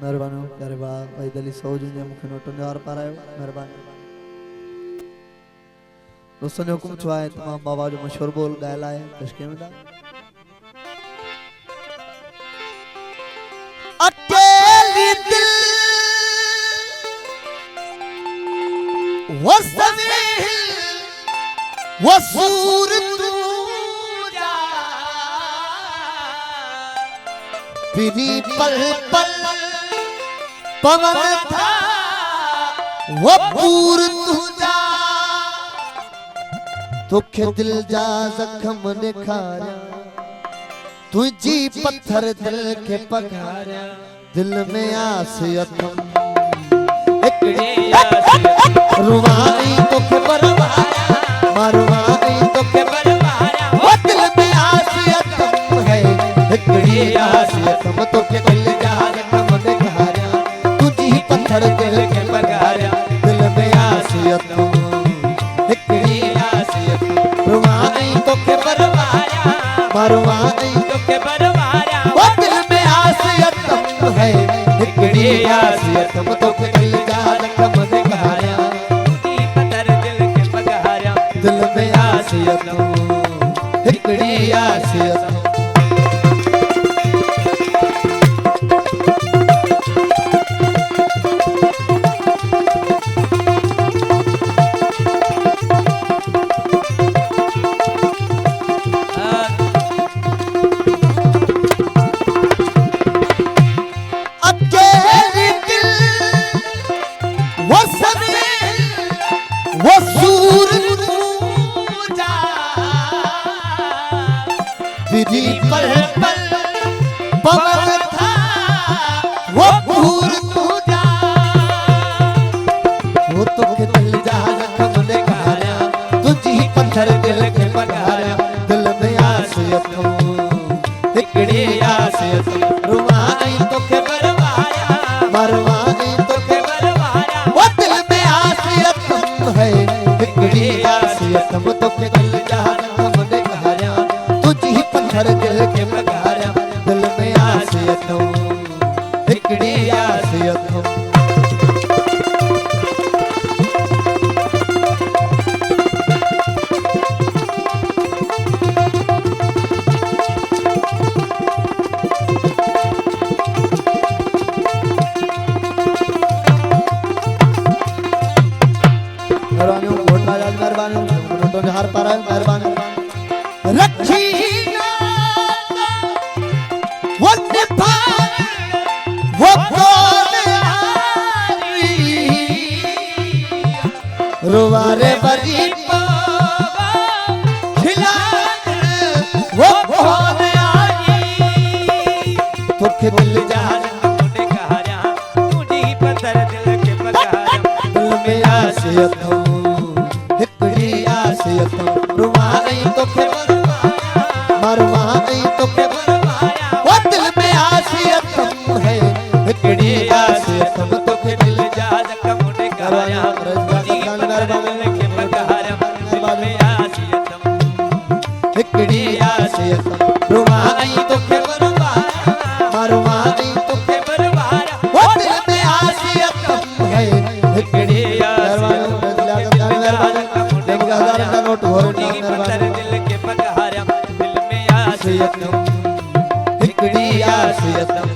मेहरबानी प्यारे भाई दली सौ जुनिया मुखे नोटो ने और पारायो मेहरबानी दोस्तों ने हुक्म छुआए तमाम बाबा जो मशहूर बोल गायला है तशके में दा अकेली दिल वो सूर तू जा पिरी पल पल पवन था वो पूर तू जा तुखे दिल जा जख्म निखारा तुझी पत्थर दिल के पगारा दिल में आस यथम रुवाई तो के बरवाया मरवाई तो के बरवाया वो दिल में आस यथम है एकड़ी आस यथम तो के दिल जा जख्म निखारा तुझी पत्थर दिल के पगारा दिल में आस यथम एकड़ी आस यथम रुवाई तो के बरवाया मरवाई तो के बरवाया वो दिल में आस यथम है एकड़ी आस यथम तो के दिल जा जख्म निखारा तुझी पत्थर दिल के पगारा दिल में आस यथम एकड़ी आस यथम वो सूर पूजा विधि पर पल पवन था वो पूर पूजा वो तो के दिल जा जख्म निखारा तुझी पत्थर दिल के पगारा दिल में आस यथम एकड़ी आस यथम रुवाई तो के बरवाया मरवाई तो के बरवाया वो दिल में आस यथम है एकड़ी आस यथम तो के दिल जा जख्म निखारा तुझी पत्थर दिल के पगारा दिल में आस यथम एकड़ी आस यथम हर पर मेहरबानी रखी वो निभा वो कौन रुवारे बरी खिला वो कौन आई तुखे दिल जा निखारा तुझी पत्थर दिल के पगारा दिल में आस यथम रुवाई तो के बरवाया मरवाई तो के बरवाया वो दिल में आस यथम है एकड़ी आस यथम तो के दिल जा जख्म निखारा तुझी पत्थर दिल के पगारा दिल में आस यथम एकड़ी आस यथम रुवाई तो के बरवाया मरवाई तो के बरवाया वो दिल में आस यथम है एकड़ी आस नोट हो दिल के पगारा दिल में आस यथम एकड़ी आस यथम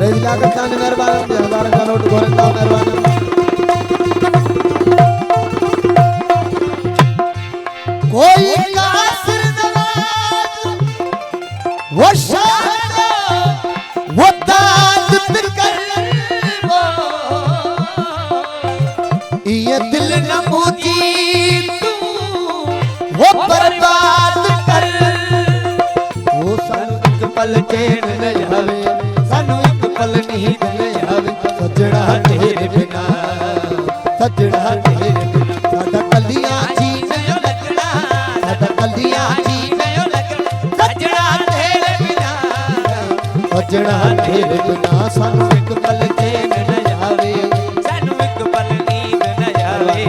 रेजिला का मेहरबानी हजार का नोट गोरंदा मेहरबानी कोई कासिर नवाज वो शादा वो दाद फिर कर ये दिल न मुझी तू वो बर्बाद कर वो सानू एक पल चैन न जावे सानू एक पल नींद न जावे सजड़ा तेरे बिना सजड़ा तेरे बिना साडा कलियां जी नयो लगना साडा कलियां जी नयो लगना सजड़ा तेरे बिना सजड़ा तेरे बिना सानू एक पल चैन न जावे सानू एक पल नींद न जावे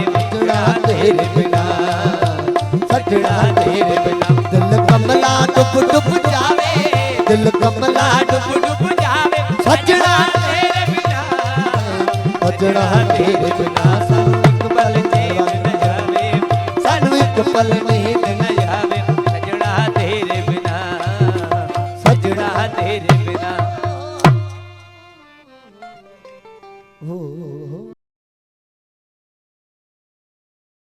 सजना तेरे बिना दिल कमला डुब डुब जावे दिल कमला डुब डुब जावे सजना तेरे बिना सजना तेरे बिना सानू एक पल चैन न जावे सानू एक पल नींद